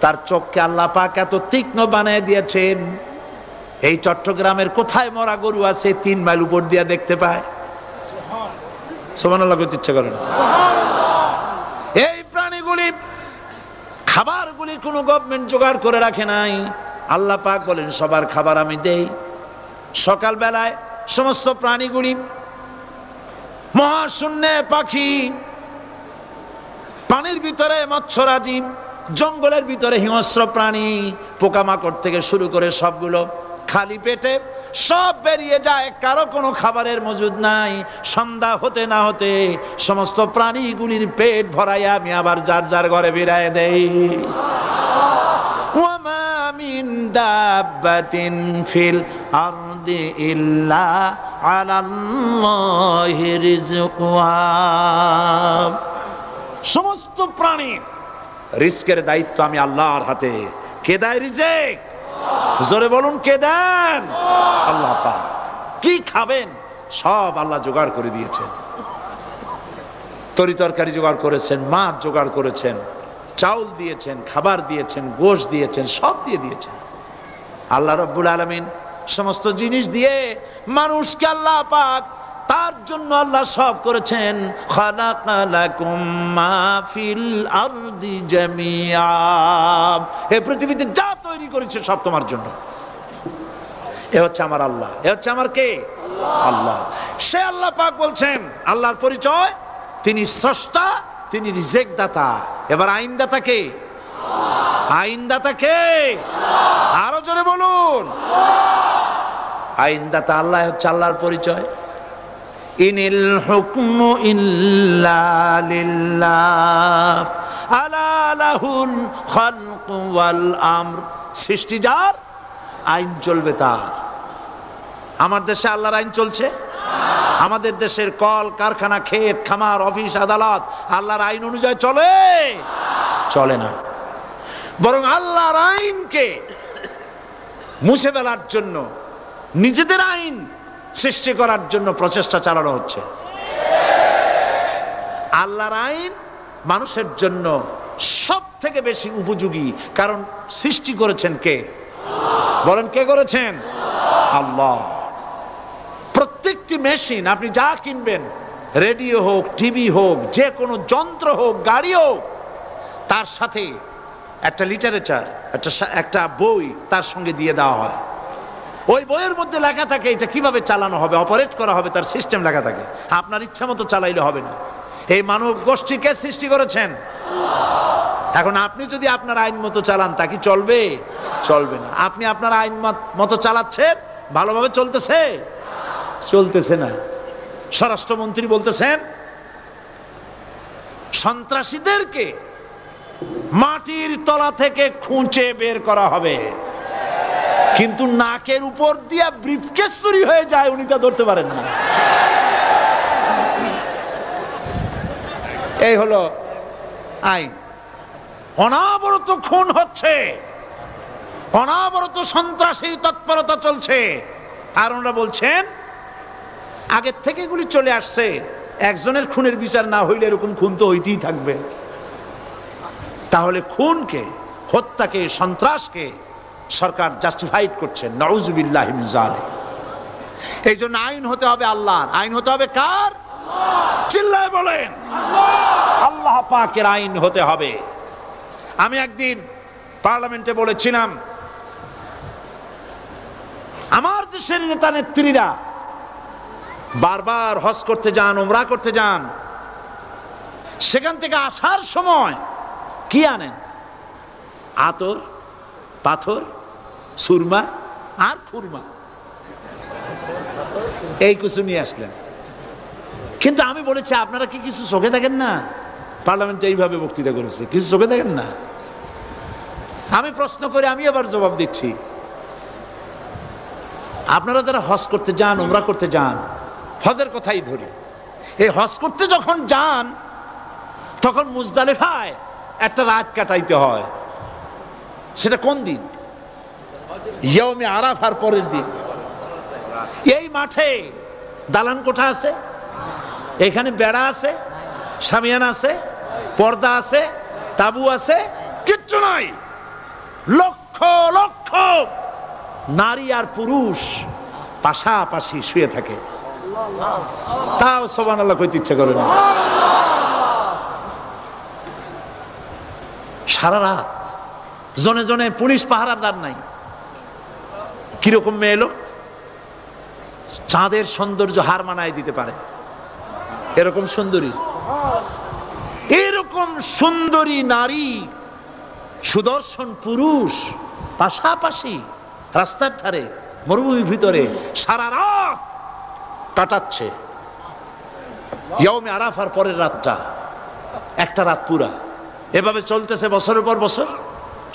তার চোখকে আল্লাহ পাক এত তীক্ষ্ণ বানিয়ে দিয়েছেন। এই চট্টগ্রামের কোথায় মরা গরু আছে 3 মাইল উপর দিয়ে দেখতে পায়? সুবহানাল্লাহ করতে ইচ্ছা করে না। এই প্রাণীগুলি খাবারগুলি কোনো গভর্নমেন্ট জোগাড় করে রাখে নাই। আল্লাহ পাক বলেন সবার খাবার আমি দেই। সকালবেলায় সমস্ত প্রাণীগুলি, মহাশূন্যে পাখি, পানির ভিতরে মৎস্যরাজি, জঙ্গলের ভিতরে হিংস্র প্রাণী, পোকামাকড় থেকে শুরু করে সবগুলো খালি পেটে সব বেরিয়ে যায়, কারো কোনো খাবারের মজুদ নাই। সন্ধ্যা হতে না হতে সমস্ত প্রাণীগুলির পেট ভরাইয়া আমি আবার যার যার ঘরে ফিরাইয়া দেই। ওয়ামা মিন দাব্বাতিন ফিল আরদি ইল্লা আলাল্লাহি রিজকুহা। সমস্ত প্রাণীর রিজকের দায়িত্ব আমি আল্লাহর হাতে। কে দেয় রিজক? জোরে বলুন, কে দেন? আল্লাহ পাক। কি খাবেন সব আল্লাহ জোগাড় করে দিয়েছেন। তরি তরকারি জোগাড় করেছেন, মাছ জোগাড় করেছেন, চাউল দিয়েছেন, খাবার দিয়েছেন, গোশত দিয়েছেন, সব দিয়ে দিয়েছেন। আল্লাহ রাব্বুল আলামিন সমস্ত জিনিস দিয়ে মানুষকে আল্লাহ পাক তার জন্য আল্লাহ সব করেছেন। খালাকা লাকুম মা ফিল আরদি জামিআ। এই পৃথিবীতে যা তৈরি করেছে সব তোমার জন্য। এ হচ্ছে আমার আল্লাহ। এ হচ্ছে আমার কে? আল্লাহ। সে আল্লাহ পাক বলছেন, আল্লাহর পরিচয় তিনি স্রষ্টা, তিনি রিজেক দাতা। এবার আইনদাতা কে? আইনদাতা কে? আরো জোরে বলুন। আইনদাতা আল্লাহ হচ্ছে আল্লাহর পরিচয়। ইনিল হুকমু ইল্লা লিল্লাহ আলা লাহুল খালকু ওয়াল আমর সৃষ্টি যার, আইন চলবে তার। আমার দেশে আল্লাহর আইন চলছে? আমাদের দেশের কল কারখানা, ক্ষেত খামার, অফিস আদালত আল্লাহর আইন অনুযায়ী চলে? চলে না। বরং আল্লাহর আইনকে মুছে ফেলার জন্য, নিজেদের আইন সৃষ্টি করার জন্য প্রচেষ্টা চালানো হচ্ছে। আল্লাহর আইন মানুষের জন্য সব থেকে বেশি উপযোগী, কারণ সৃষ্টি করেছেন কে? বলেন, কে করেছেন? আল্লাহ। প্রত্যেকটি মেশিন আপনি যা কিনবেন, রেডিও হোক, টিভি হোক, যে কোনো যন্ত্র হোক, গাড়ি হোক, তার সাথে একটা লিটারেচার, একটা বই তার সঙ্গে দিয়ে দেওয়া হয়। ওই বইয়ের মধ্যে লেখা থাকে এটা কিভাবে চালানো হবে, অপারেট করা হবে, তার সিস্টেম লেখা থাকে। আপনার ইচ্ছা মতো চালাইলে হবে না। এই মানব গোষ্ঠীকে সৃষ্টি করেছেন। এখন আপনি যদি আপনার আইন মতো চালান, তা কি চলবে? চলবে না। আপনি আপনার আইন মতো চালাচ্ছেন, ভালোভাবে চলতেছে? চলতেছে না। স্বরাষ্ট্রমন্ত্রী বলতেছেন সন্ত্রাসীদেরকে মাটির তলা থেকে খুঁজে বের করা হবে, কিন্তু নাকের উপর দিয়ে ব্রিফকেস চুরি হয়ে যায়, উনি তা ধরতে পারেন না। এই হলো আইন। অনাবরত খুন হচ্ছে, অনাবরত সন্ত্রাসী তৎপরতা চলছে, আর ওনারা বলছেন আগের থেকে এগুলি চলে আসছে, একজনের খুনের বিচার না হইলে এরকম খুন তো হইতেই থাকবে। তাহলে খুনকে, হত্যাকে, সন্ত্রাসকে সরকার জাস্টিফাইড করছেন। নাউযুবিল্লাহি মিন যালিক। এই জন্য আইন হতে হবে আল্লাহর। আইন হতে হবে কার? চিল্লায় বলেন, আল্লাহ পাকের আইন হতে হবে। আমি একদিন পার্লামেন্টে বলেছিলাম, আমার দেশের নেতা নেত্রীরা বারবার হজ করতে যান, উমরা করতে যান, সেখান থেকে আসার সময় কি আনেন? আতর, পাথর, সুরমা আর খুরমা, এই কিছু নিয়ে আসলেন। কিন্তু আমি বলেছি, আপনারা কি কিছু চোখে দেখেন না? পার্লামেন্টে এইভাবে বক্তৃতা করেছে, কিছু চোখে দেখেন না? আমি প্রশ্ন করে আমি আবার জবাব দিচ্ছি, আপনারা যারা হজ করতে যান, উমরা করতে যান, হজের কথাই ধরি, এই হজ করতে যখন যান তখন মুজদালিফায় একটা রাত কাটাইতে হয়। সেটা কোন দিন? ইয়ৌমে আরাফার পরের দিন। এই মাঠে দালান কোঠা আছে, এখানে বেড়া আছে, শামিয়ানা আছে, পর্দা আছে, তাবু আছে, কিচ্ছু নাই। লক্ষ লক্ষ নারী আর পুরুষ পাশাপাশি শুয়ে থাকে, তাও সুবহানাল্লাহ কইতে ইচ্ছা করে না। সারা রাত জনে জনে পুলিশ পাহারাদার নাই। কিরকম মেয়ে লোক, চাঁদের সৌন্দর্য হার মানায় দিতে পারে, এরকম সুন্দরী, এরকম সুন্দরী নারী, সুদর্শন পুরুষ পাশাপাশি রাস্তার ধারে মরুভূমির ভিতরে সারা রাত কাটাচ্ছে। ইয়ৌমে আরাফার পরের রাতটা একটা রাত পুরা। এভাবে চলতেছে বছরের পর বছর,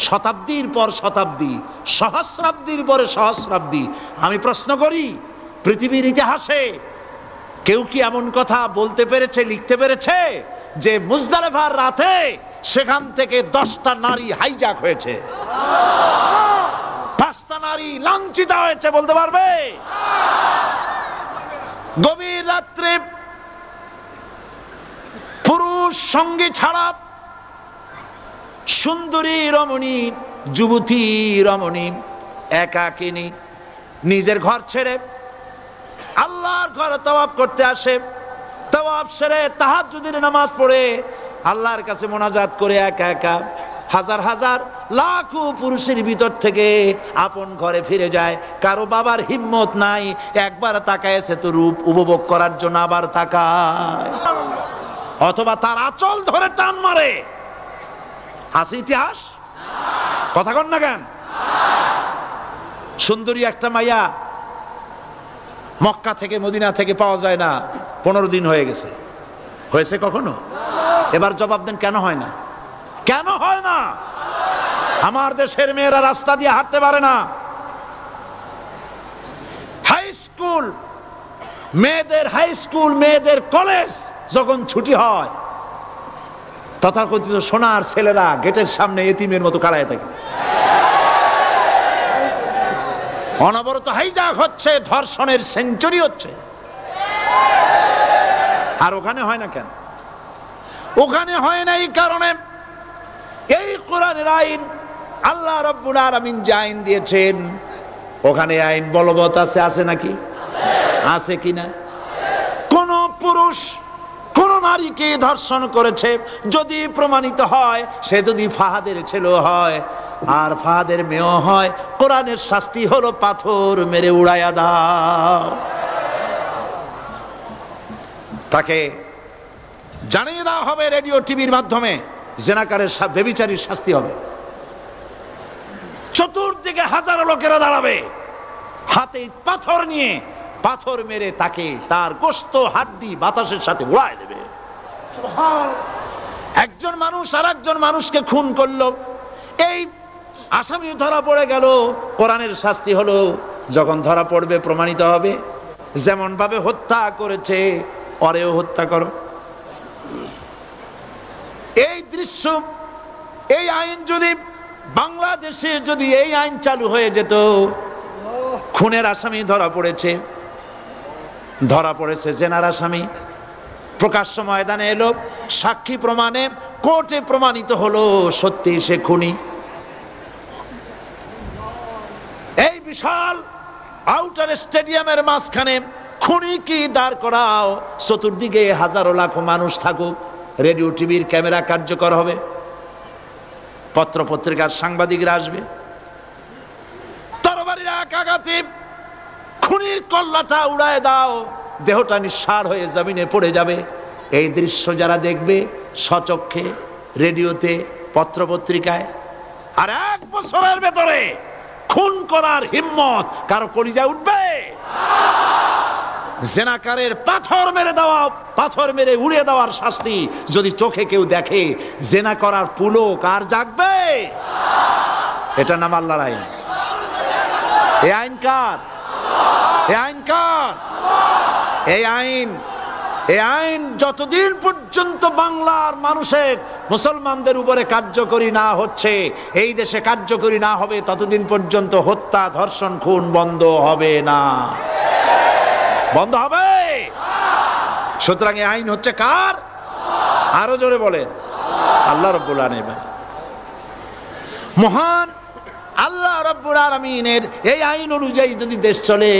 শতাব্দীর পর শতাব্দী, সহস্রাব্দীর পরে সহস্রাব্দী। আমি প্রশ্ন করি, পৃথিবীর ইতিহাসে কেউ কি এমন কথা বলতে পেরেছে, লিখতে পেরেছে যে মুজদালিফার রাতে সেখান থেকে 10টা নারী হাইজ্যাক হয়েছে, 5টা নারী লাঞ্ছিত হয়েছে? বলতে পারবে? গভীর রাত্রে পুরুষ সঙ্গী ছাড়া সুন্দরী রমণী, যুবতী রমণী একাকিনী নিজের ঘর ছেড়ে আল্লাহর ঘরে তাওয়াফ করতে আসে। তাওয়াফ সেরে তাহাজ্জুদের নামাজ পড়ে আল্লাহর কাছে মোনাজাত করে একা একা হাজার হাজার লাখো পুরুষের ভিতর থেকে আপন ঘরে ফিরে যায়। কারো বাবার হিম্মত নাই একবার তাকায় সে তো রূপ উপভোগ করার জন্য আবার তাকায়, অথবা তার আঁচল ধরে টান মারে। আছে ইতিহাস? কথা কন না কেন? সুন্দরী একটা মাইয়া মক্কা থেকে মদিনা থেকে পাওয়া যায় না, 15 দিন হয়ে গেছে। হয়েছে কখনো? এবার জবাব দেন, কেন হয় না? কেন হয় না? আমার দেশের মেয়েরা রাস্তা দিয়ে হাঁটতে পারে না। হাই স্কুল মেয়েদের কলেজ যখন ছুটি হয়, তথাকথিত সোনার ছেলেরা গেটের সামনে এতিমের মতো কালায় থাকে। অনবরত হাইজাক হচ্ছে, ধর্ষণের সেঞ্চুরি হচ্ছে। আর ওখানে হয় না কেন? ওখানে হয় না এই কারণে, এই কোরআনের আইন আল্লাহ রাব্বুল আলামিন যে আইন দিয়েছেন, ওখানে আইন বলবৎ আছে নাকি? আছে কিনা? কোন পুরুষ কোন নারীকে ধর্ষণ করেছে যদি প্রমাণিত হয়, সে যদি ফাহাদের ছেলে হয় আর ফাহাদের মেয়ে হয়, কোরআনের শাস্তি হলো পাথর মেরে উড়াইয়া দাও। তাকে জানিয়ে দেওয়া হবে রেডিও টিভির মাধ্যমে, জেনাকারের ব্যভিচারীর শাস্তি হবে। চতুর্দিকে হাজারো লোকেরা দাঁড়াবে, হাতে পাথর নিয়ে, পাথর মেরে তাকে তার গোশত হাড্ডি বাতাসের সাথে উড়ায় দেবে। একজন মানুষ আর একজন মানুষকে খুন করলো, এই আসামি ধরা পড়ে গেল, কোরআনের শাস্তি হলো যখন ধরা পড়বে প্রমাণিত হবে, যেমন ভাবে হত্যা করেছে ওরেও হত্যা করো। এই দৃশ্য, এই আইন যদি বাংলাদেশে যদি এই আইন চালু হয়ে যেত, খুনের আসামি ধরা পড়েছে জেনার আসামি, প্রকাশ্য ময়দানে এলো, সাক্ষী প্রমাণে কোর্টে প্রমাণিত হলো সত্যি সে খুনি। এই বিশাল আউটার স্টেডিয়ামের মাঝখানে খুনি কি দাঁড় করাও, চতুর্দিকে হাজারো লাখো মানুষ থাকুক, রেডিও টিভির ক্যামেরা কার্যকর হবে, পত্র পত্রিকার সাংবাদিকরা আসবে, তরবারির এক আঘাতে খুনির কল্লাটা উড়ায় দাও, দেহটা নিঃসাড় হয়ে জমিনে পড়ে যাবে। এই দৃশ্য যারা দেখবে স্বচক্ষে, রেডিওতে, পত্র পত্রিকায়, আর 1 বছরের ভেতরে খুন করার হিম্মত কারো কলিজায় উঠবে? জেনাকারের পাথর মেরে উড়িয়ে দেওয়ার শাস্তি যদি চোখে কেউ দেখে, জেনা করার পুলক আর জাগবে? এটা নাম আল্লাহর আইন। এই আইন কার? এই আইন যতদিন পর্যন্ত বাংলার মানুষের, মুসলমানদের উপরে কার্যকরী না হচ্ছে, এই দেশে কার্যকরী না হবে, ততদিন পর্যন্ত হত্যা, ধর্ষণ, খুন বন্ধ হবে না। বন্ধ হবে। সুতরাং এই আইন হচ্ছে কার? আরো জোরে বলেন, আল্লাহ রাব্বুল আলামিন। মহান আল্লাহ রাব্বুল আলামিনের এই আইন অনুযায়ী যদি দেশ চলে,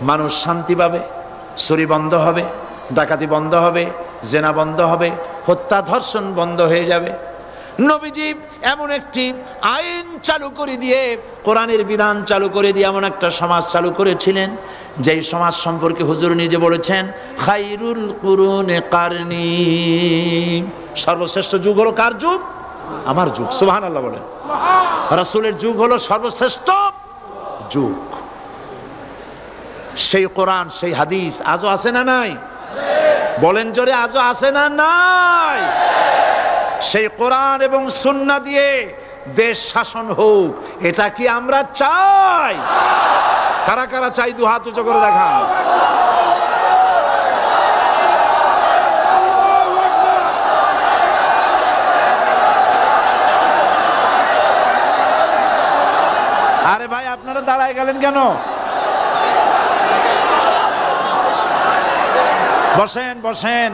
মানুষ শান্তি পাবে, চুরি বন্ধ হবে, ডাকাতি বন্ধ হবে, জেনা বন্ধ হবে, হত্যা ধর্ষণ বন্ধ হয়ে যাবে। নবীজি এমন একটি আইন চালু করে দিয়ে, কোরআনের বিধান চালু করে দিয়ে এমন একটা সমাজ চালু করেছিলেন, যেই সমাজ সম্পর্কে হুজুর নিজে বলেছেন, খায়রুল কুরুনে কারনি, সর্বশ্রেষ্ঠ যুগ হলো কার যুগ? আমার যুগ। সুবহানাল্লাহ বলেন। রাসূলের যুগ হলো সর্বশ্রেষ্ঠ যুগ। সেই কোরআন, সেই হাদিস আজও আছে না নাই? বলেন জোরে, আজও আছে না নাই? সেই কোরআন এবং সুন্নাহ দিয়ে দেশ শাসন হোক, এটা কি আমরা চাই? কারা কারা চাই? দু হাত উঁচু করে দেখা। আরে ভাই, আপনারা দাঁড়ায় গেলেন কেন? বসেন বসেন।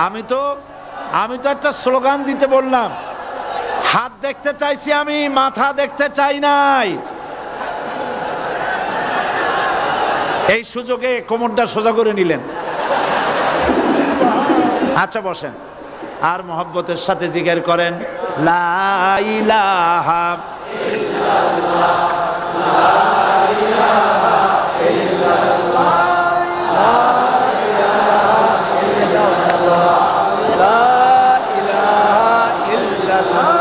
আমি তো একটা স্লোগান দিতে বললাম, হাত দেখতে চাইছি আমি, মাথা দেখতে চাই নাই। এই সুযোগে কোমরটা সোজা করে নিলেন। আচ্ছা বসেন, আর মহব্বতের সাথে জিকির করেন, লা ইলাহা ইল্লাল্লাহ, লা ইলাহা ইল্লাল্লাহ, লা ইলাহা ইল্লাল্লাহ, লা ইলাহা ইল্লাল্লাহ,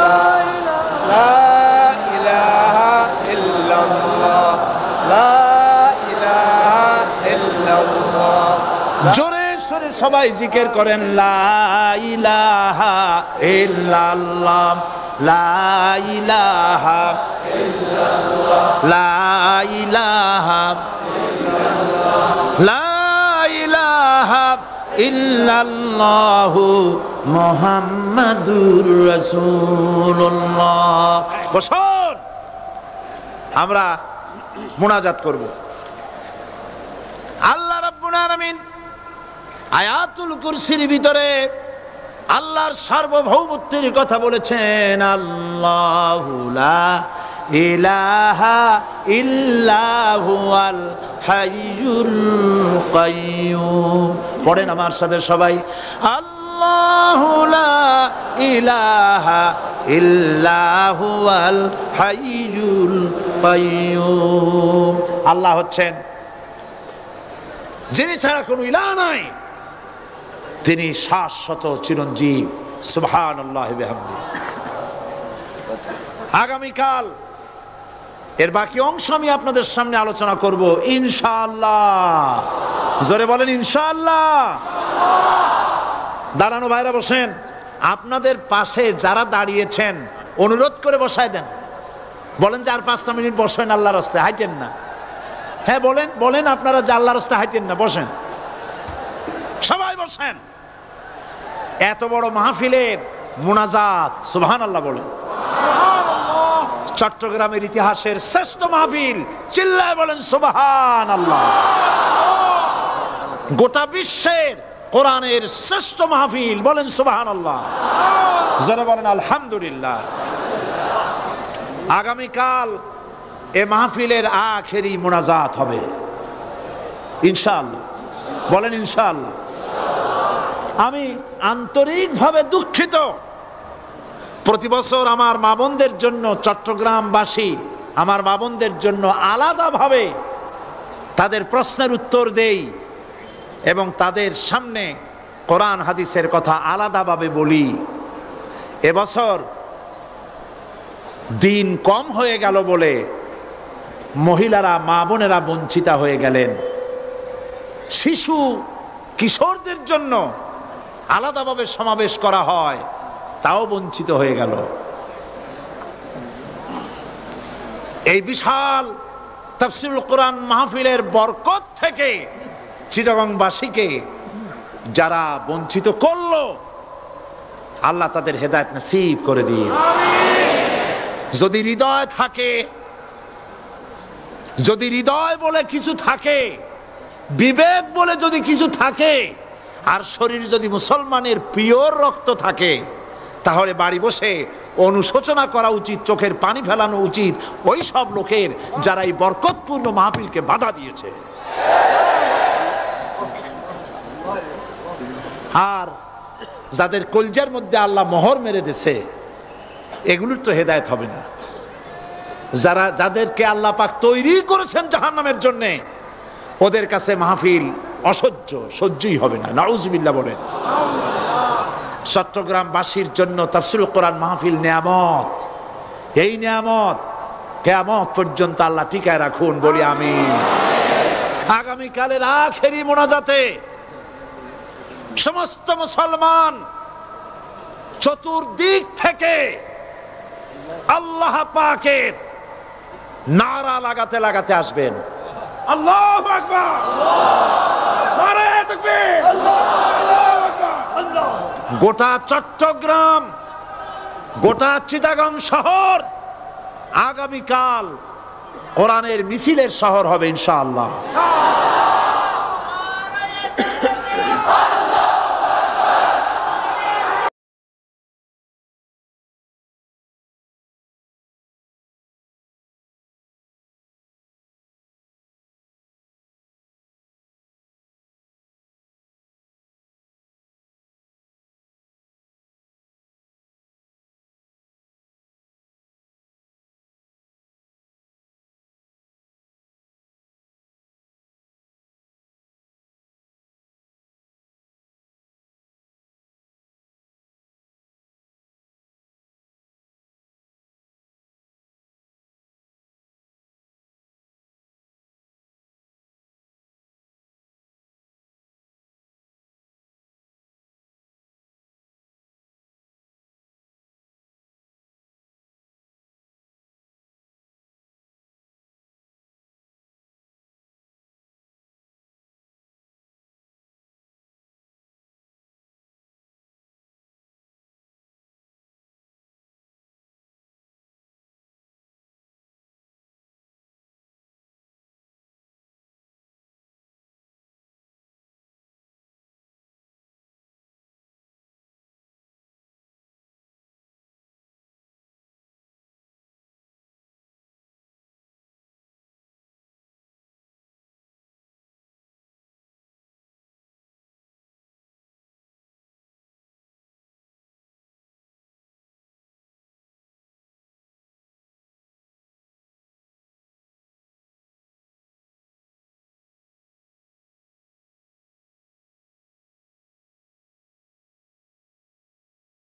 লা ইলাহা ইল্লাল্লাহ, লা ইলাহা ইল্লাল্লাহ। জোরে সরে সবাই জিকির করেন লা ইলাহা ইল্লাল্লাহ, লা ইলাহা ইল্লাল্লাহ, লা ইলাহা ইল্লাল্লাহ, লা ইলাহা ইল্লাল্লাহু মুহাম্মাদুর রাসূলুল্লাহ। বসুন, আমরা মুনাজাত করব। আল্লাহ রাব্বুল আলামিন আয়াতুল কুরসির ভিতরে আল্লাহর সার্বভৌমত্বের কথা বলেছেন। আল্লাহু লা ইলাহা ইল্লা হুয়াল হাইয়ুল কাইয়্যুম। পড়েন আমার সাথে সবাই, আল্লাহু লা ইলাহা ইল্লা হুয়াল হাইয়ুল কাইয়্যুম। আল্লাহ হচ্ছেন যিনি ছাড়া কোনো ইলাহ নাই, তিনি শাশ্বত চিরঞ্জীব। সুবহানাল্লাহ বিহামদি। আগামীকাল এর বাকি অংশ আমি আপনাদের সামনে আলোচনা করব ইনশাআল্লাহ। জোরে বলেন ইনশাআল্লাহ। দাঁড়ানো ভাইরা বসেন। আপনাদের পাশে যারা দাঁড়িয়েছেন অনুরোধ করে বসায় দেন। বলেন যে আর 5টা মিনিট বসেন, আল্লাহর রাস্তায় হাঁটেন না। হ্যাঁ বলেন, বলেন আপনারা যে আল্লাহর রাস্তায় হাঁটেন না, বসেন, সবাই বসেন। এত বড় মাহফিলের মুনাজাত, সুবহানাল্লাহ বলেন। চট্টগ্রামের ইতিহাসের শ্রেষ্ঠ মাহফিল, চিল্লায় বলেন সুবহানাল্লাহ। গোটা বিশ্বের কোরআনের শ্রেষ্ঠ মাহফিল, বলেন সুবহানাল্লাহ। যারা বলেন আলহামদুলিল্লাহ। আগামীকাল এ মাহফিলের আখেরি মুনাজাত হবে ইনশাআল্লাহ। বলেন ইনশাআল্লাহ। আমি আন্তরিকভাবে দুঃখিত, প্রতি বছর আমার মা বোনদের জন্য, চট্টগ্রামবাসী আমার মা বোনদের জন্য আলাদাভাবে তাদের প্রশ্নের উত্তর দেই এবং তাদের সামনে কোরআন হাদিসের কথা আলাদাভাবে বলি। এবছর দিন কম হয়ে গেল বলে মহিলারা, মা বোনেরা বঞ্চিতা হয়ে গেলেন। শিশু কিশোরদের জন্য আলাদাভাবে সমাবেশ করা হয়, তাও বঞ্চিত হয়ে গেল। এই বিশাল তাফসীরুল কোরআন মাহফিলের বরকত থেকে চিটাগংবাসীকে যারা বঞ্চিত করলো, আল্লাহ তাদের হেদায়েত নসিব করে দিন। যদি হৃদয় থাকে, যদি হৃদয় বলে কিছু থাকে, বিবেক বলে যদি কিছু থাকে, আর শরীর যদি মুসলমানের পিওর রক্ত থাকে, তাহলে বাড়ি বসে অনুশোচনা করা উচিত, চোখের পানি ফেলানো উচিত ওই সব লোকের যারা এই বরকতপূর্ণ মাহফিলকে বাধা দিয়েছে। আর যাদের কলজার মধ্যে আল্লাহ মোহর মেরে দিয়েছে, এগুলোর তো হেদায়েত হবে না। যাদেরকে আল্লাহ পাক তৈরি করেছেন জাহান্নামের জন্য, ওদের কাছে মাহফিল অসহ্য, সহ্যই হবে না। নাউজুবিল্লাহ বলেন। চট্টগ্রামবাসীর জন্য তাফসীরুল কোরআন মাহফিল নিয়ামত। এই নিয়ামত কিয়ামত পর্যন্ত আল্লাহ টিকায় রাখুন, বলি আমিন। আগামীকালের আখেরি মোনাজাতে সমস্ত মুসলমান চতুর্দিক থেকে আল্লাহ পাকের নারা লাগাতে লাগাতে আসবেন। আল্লাহু আকবার, নারায়ে তাকবীর। গোটা চট্টগ্রাম, গোটা চিটাগং শহর আগামীকাল কোরআনের মিছিলের শহর হবে ইনশাআল্লাহ।